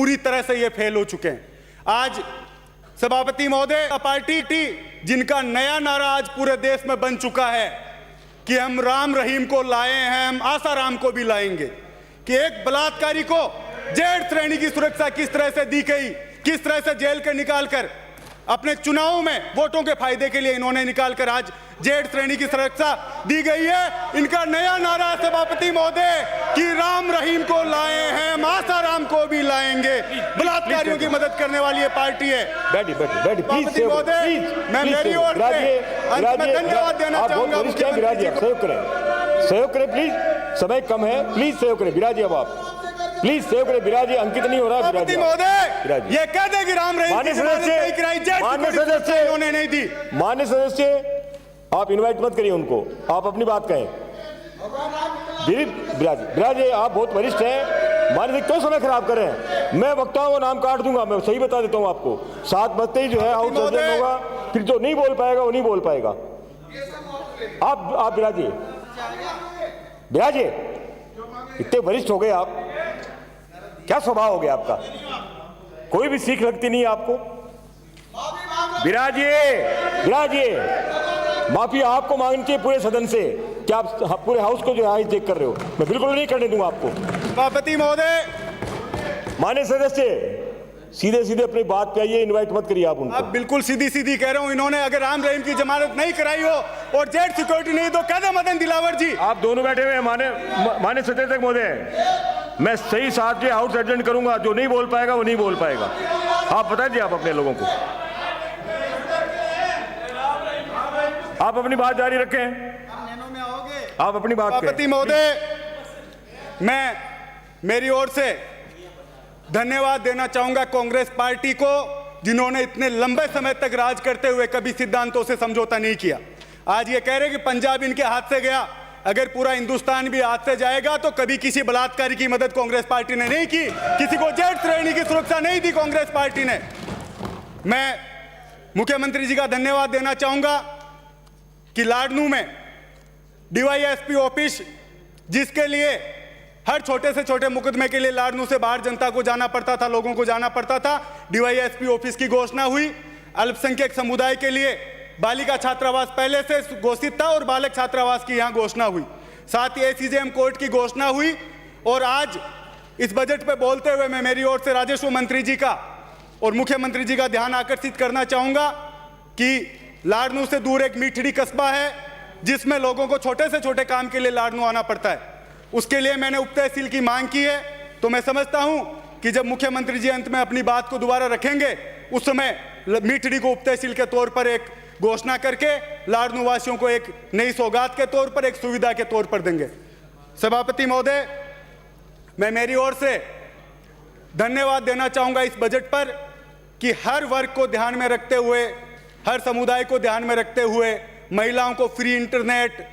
पूरी तरह से ये फेल हो चुके हैं। आज सभापति महोदय, पार्टी जिनका नया नारा आज पूरे देश में बन चुका है कि हम राम रहीम को लाए हैं, हम आसाराम को भी लाएंगे, कि एक बलात्कारी को जेड श्रेणी की सुरक्षा किस तरह से दी गई, किस तरह से जेल के निकालकर अपने चुनावों में वोटों के फायदे के लिए इन्होंने निकालकर आज जेड श्रेणी की सुरक्षा दी गई है। इनका नया नारा सभापति महोदय कि राम रहीम को लाए हैं, हम आसाराम को भी लाएंगे। बलात्कारियों की मदद करने वाली ये पार्टी है। सभापति महोदय, मैं मेरी ओर से अंत में धन्यवाद देना चाहूंगा मुख्यमंत्री जी को। सहयोग करें प्लीज, समय कम है, प्लीज सहयोग करें। बिराजी अब आप प्लीज सहयोग करें। बिराजी अंकित नहीं हो रहा। सभापति महोदय, ये कह दे कि राम रहीम की जमानत नहीं कराई, माननीय सदस्य उन्होंने नहीं दी। माननीय सदस्य, आप इनवाइट मत करिए उनको, आप अपनी बात कहें। बिराजी आप बहुत वरिष्ठ हैं, माननीय क्यों समय खराब कर रहे हैं? मैं वक्ताओं का नाम काट दूंगा, मैं सही बता देता हूं आपको। 7 बजते ही जो है हाउस सर्जन होगा, फिर जो नहीं बोल पाएगा वो नहीं बोल पाएगा। आप बिराजी इतने वरिष्ठ हो गए आप, क्या स्वभाव हो गया आपका? कोई भी सीख लगती नहीं आपको। बिराजी माफी आपको मांगनी चाहिए पूरे सदन से, क्या आप पूरे हाउस को जो है चेक कर रहे हो। मैं बिल्कुल नहीं करने दूंगा आपको। सभापति महोदय, माननीय सदस्य सीधे सीधे अपनी बात पे आइए, इनवाइट मत करिए आप उनको। आप बिल्कुल सीधी कह रहा हूं, इन्होंने अगर राम रहीम की जमानत नहीं कराई हो और जेड सिक्योरिटी नहीं तो कह दे मदन दिलावर जी। आप दोनों बैठे हुए हैं माननीय सदस्य महोदय, मैं सही साथ जो हाउस एडजस्ट करूंगा, जो नहीं बोल पाएगा वो नहीं बोल पाएगा। आप बता दीजिए आप अपने लोगों को, आप अपनी बात जारी रखें। आप अपनी बात करें। सभापति महोदय, मैं मेरी ओर से धन्यवाद देना चाहूंगा कांग्रेस पार्टी को, जिन्होंने इतने लंबे समय तक राज करते हुए कभी सिद्धांतों से समझौता नहीं किया। आज ये कह रहे कि पंजाब इनके हाथ से गया, अगर पूरा हिंदुस्तान भी हाथ से जाएगा तो कभी किसी बलात्कारी की मदद कांग्रेस पार्टी ने नहीं की, किसी को जेड श्रेणी की सुरक्षा नहीं दी कांग्रेस पार्टी ने। मैं मुख्यमंत्री जी का धन्यवाद देना चाहूंगा कि लाडनू में डीवाईएसपी ऑफिस, जिसके लिए हर छोटे से छोटे मुकदमे के लिए लाडनू से बाहर जनता को जाना पड़ता था, लोगों को जाना पड़ता था, डीवाईएसपी ऑफिस की घोषणा हुई। अल्पसंख्यक समुदाय के लिए बालिका छात्रावास पहले से घोषित था और बालक छात्रावास की यहां घोषणा हुई। साथ ही एसीजेएम कोर्ट की घोषणा हुई। और आज इस बजट पे बोलते हुए मैं मेरी ओर से राजस्व मंत्री जी का और मुख्यमंत्री जी का ध्यान आकर्षित करना चाहूंगा कि लाडनू से दूर एक मीठड़ी कस्बा है, जिसमें लोगों को छोटे से छोटे काम के लिए लाडनू आना पड़ता है। उसके लिए मैंने उप तहसील की मांग की है। तो मैं समझता हूं कि जब मुख्यमंत्री जी अंत में अपनी बात को दोबारा रखेंगे, उस समय मीठड़ी को उप तहसील के तौर पर एक घोषणा करके लाडनू वासियों को एक नई सौगात के तौर पर, एक सुविधा के तौर पर देंगे। सभापति महोदय, मैं मेरी ओर से धन्यवाद देना चाहूंगा इस बजट पर कि हर वर्ग को ध्यान में रखते हुए, हर समुदाय को ध्यान में रखते हुए महिलाओं को फ्री इंटरनेट,